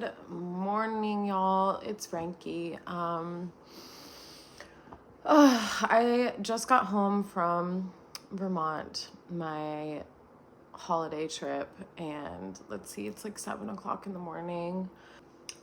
Good morning, y'all. It's Frankie. I just got home from Vermont, my holiday trip, and let's see, it's like 7 o'clock in the morning.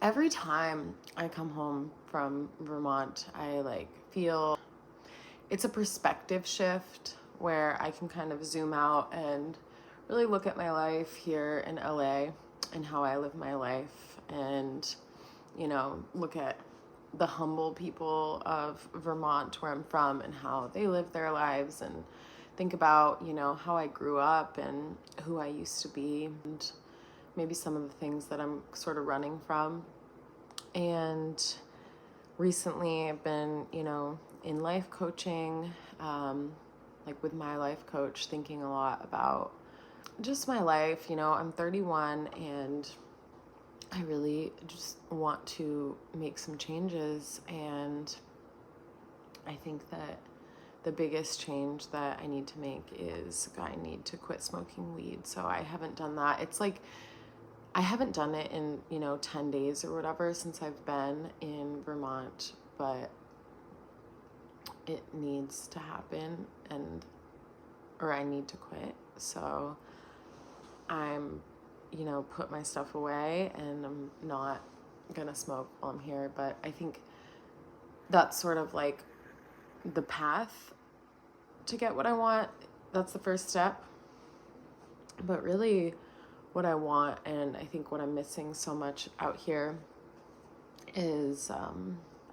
Every time I come home from Vermont, I feel it's a perspective shift where I can kind of zoom out and really look at my life here in LA and how I live my life, and look at the humble people of Vermont where I'm from and how they live their lives, and think about how I grew up and who I used to be, and maybe some of the things that I'm sort of running from. And recently I've been in life coaching, with my life coach, thinking a lot about just my life. I'm 31 and I really just want to make some changes, and I think that the biggest change that I need to make is I need to quit smoking weed. So I haven't done that. It's like I haven't done it in 10 days or whatever since I've been in Vermont, but it needs to happen, or I need to quit. So I'm put my stuff away, and I'm not gonna smoke while I'm here. But I think that's sort of like the path to get what I want. That's the first step. But really what I want, and I think what I'm missing so much out here, is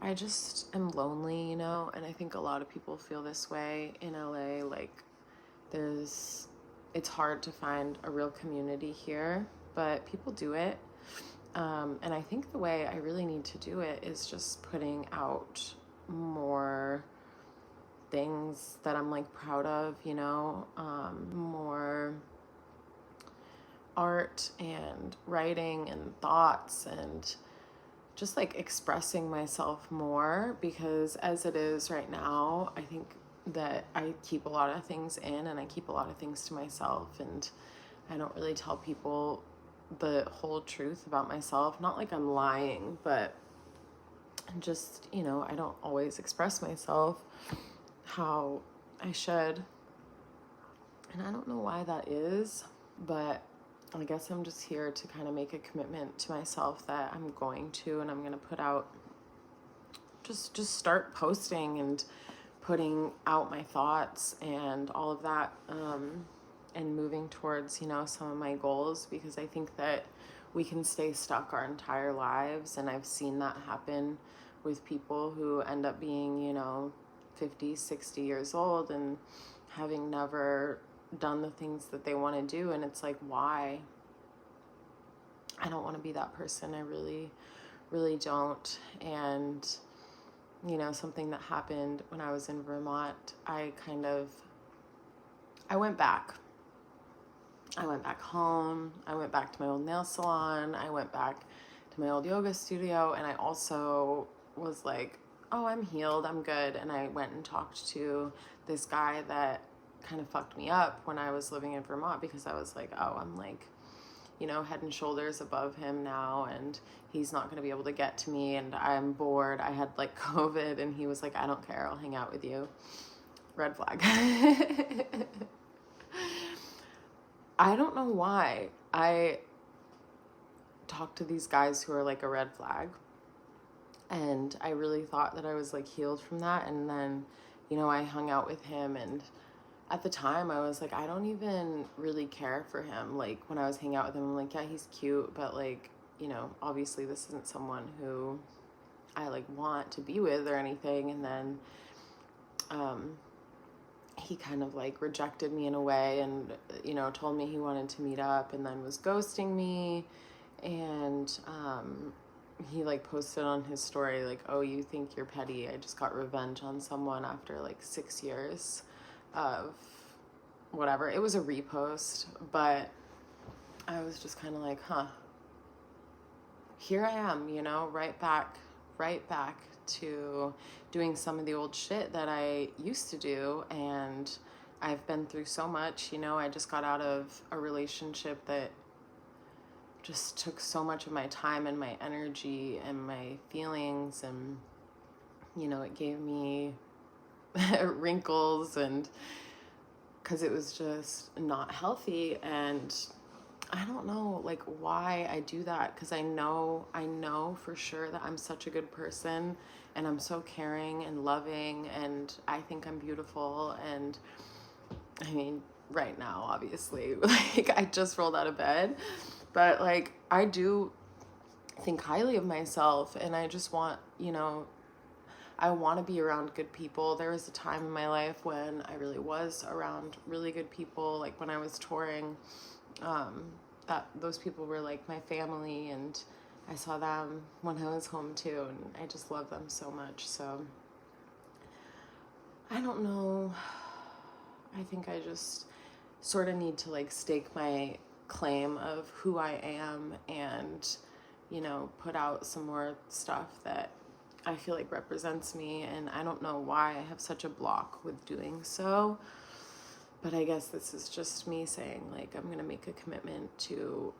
I just am lonely, and I think a lot of people feel this way in LA. It's hard to find a real community here, but people do it. And I think the way I really need to do it is just putting out more things that I'm proud of, more art and writing and thoughts, and just expressing myself more, because as it is right now, I think that I keep a lot of things in, and I keep a lot of things to myself, and I don't really tell people the whole truth about myself. Not like I'm lying, but just, I don't always express myself how I should. And I don't know why that is, but I guess I'm just here to kind of make a commitment to myself that I'm going to, and I'm going to put out, just start posting and putting out my thoughts and all of that, and moving towards, some of my goals, because I think that we can stay stuck our entire lives. And I've seen that happen with people who end up being, 50, 60 years old and having never done the things that they want to do. And it's why? I don't want to be that person. I really, really don't. And something that happened when I was in Vermont, I went back. I went back home. I went back to my old nail salon. I went back to my old yoga studio. And I also was like, oh, I'm healed. I'm good. And I went and talked to this guy that kind of fucked me up when I was living in Vermont, because I was like, oh, I'm head and shoulders above him now, and he's not going to be able to get to me, and I'm bored. I had COVID, and he was like, I don't care, I'll hang out with you. Red flag. I don't know why I talk to these guys who are a red flag, and I really thought that I was healed from that. And then I hung out with him, and at the time I was I don't even really care for him. When I was hanging out with him, I'm yeah, he's cute, but obviously this isn't someone who I want to be with or anything. And then he kind of rejected me in a way, and told me he wanted to meet up, and then was ghosting me. And he posted on his story oh, you think you're petty, I just got revenge on someone after 6 years of whatever. It was a repost, but I was just kind of huh, here I am, right back to doing some of the old shit that I used to do. And I've been through so much. I just got out of a relationship that just took so much of my time and my energy and my feelings, and you know, it gave me wrinkles, and because it was just not healthy. And I don't know like why I do that, because I know for sure that I'm such a good person, and I'm so caring and loving, and I think I'm beautiful. And I mean, right now, obviously, like I just rolled out of bed, but like I do think highly of myself, and I just want, you know, I want to be around good people. There was a time in my life when I really was around really good people, like when I was touring, that those people were like my family, and I saw them when I was home too, and I just love them so much. So I don't know, I think I just sort of need to like stake my claim of who I am, and you know, put out some more stuff that I feel like represents me. And I don't know why I have such a block with doing so, but I guess this is just me saying like I'm gonna make a commitment to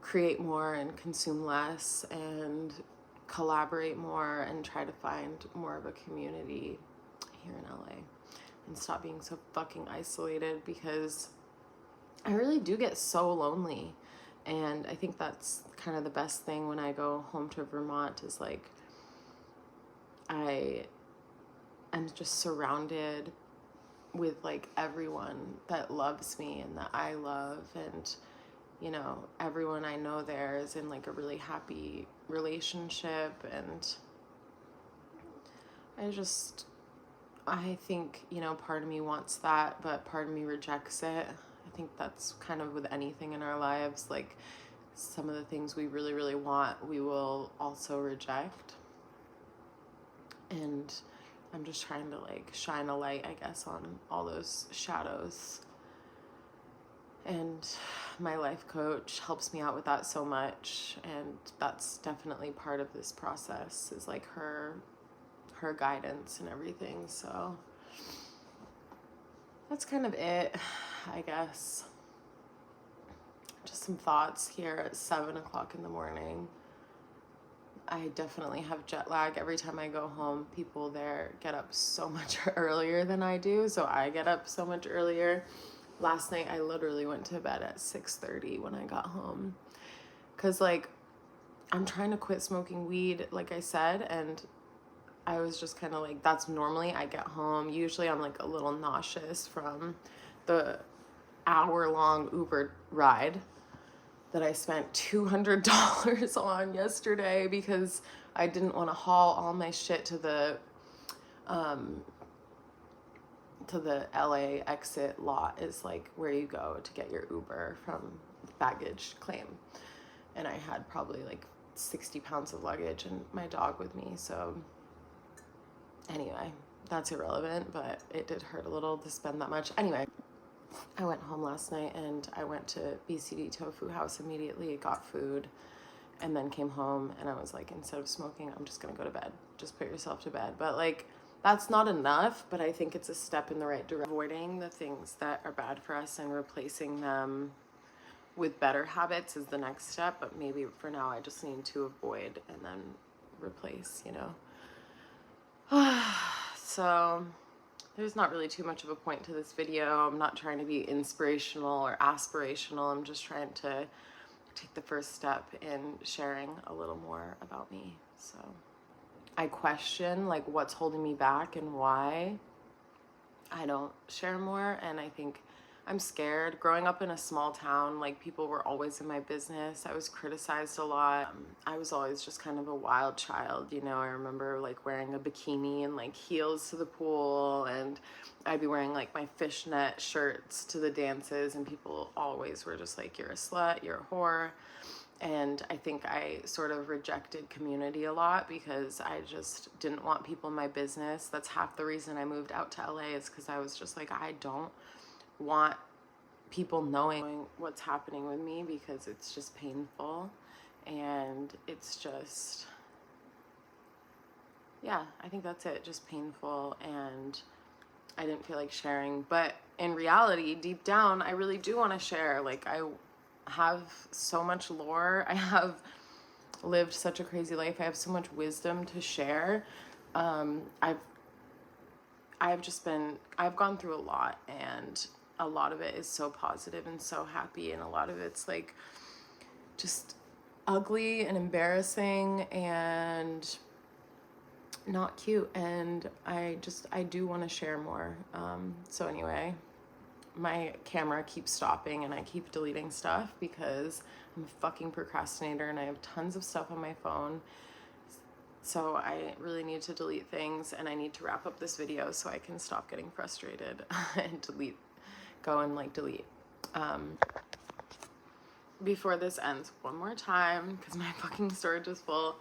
create more and consume less and collaborate more and try to find more of a community here in LA and stop being so fucking isolated, because I really do get so lonely. And I think that's kind of the best thing when I go home to Vermont is like I am just surrounded with like everyone that loves me and that I love, and you know, everyone I know there is in like a really happy relationship. And I think, you know, part of me wants that, but part of me rejects it. I think that's kind of with anything in our lives, like some of the things we really, really want, we will also reject. And I'm just trying to like shine a light, I guess, on all those shadows. And my life coach helps me out with that so much, and that's definitely part of this process, is like her guidance and everything. So that's kind of it, I guess. Just some thoughts here at 7 o'clock in the morning. I definitely have jet lag. Every time I go home, people there get up so much earlier than I do, so I get up so much earlier. Last night, I literally went to bed at 6:30 when I got home, because like I'm trying to quit smoking weed, like I said, and I was just kind of like, that's normally I get home. Usually I'm like a little nauseous from the hour-long Uber ride that I spent $200 on yesterday, because I didn't want to haul all my shit to the LA exit lot, is like where you go to get your Uber from baggage claim. And I had probably like 60 pounds of luggage and my dog with me. So anyway, that's irrelevant, but it did hurt a little to spend that much. Anyway, I went home last night and I went to BCD Tofu House immediately, got food, and then came home and I was like, instead of smoking, I'm just gonna go to bed. Just put yourself to bed. But like, that's not enough, but I think it's a step in the right direction. Avoiding the things that are bad for us and replacing them with better habits is the next step, but maybe for now I just need to avoid and then replace, you know? So there's not really too much of a point to this video. I'm not trying to be inspirational or aspirational. I'm just trying to take the first step in sharing a little more about me. So I question like what's holding me back and why I don't share more. And I think I'm scared. Growing up in a small town, like people were always in my business. I was criticized a lot. I was always just kind of a wild child, you know. I remember like wearing a bikini and like heels to the pool, and I'd be wearing like my fishnet shirts to the dances, and people always were just like, you're a slut, you're a whore. And I think I sort of rejected community a lot because I just didn't want people in my business. That's half the reason I moved out to LA, is because I was just like, I don't want people knowing what's happening with me, because it's just painful. And it's just, yeah, I think that's it, just painful. And I didn't feel like sharing. But in reality, deep down, I really do want to share. Like have so much lore. I have lived such a crazy life. I have so much wisdom to share. I've gone through a lot, and a lot of it is so positive and so happy, and a lot of it's like just ugly and embarrassing and not cute, and I do want to share more. So anyway, my camera keeps stopping and I keep deleting stuff because I'm a fucking procrastinator and I have tons of stuff on my phone. So I really need to delete things, and I need to wrap up this video so I can stop getting frustrated and delete. Before this ends, one more time, because my fucking storage is full.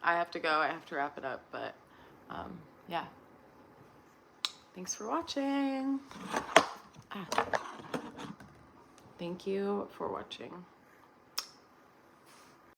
I have to go. I have to wrap it up. But yeah. Thanks for watching. Thank you for watching.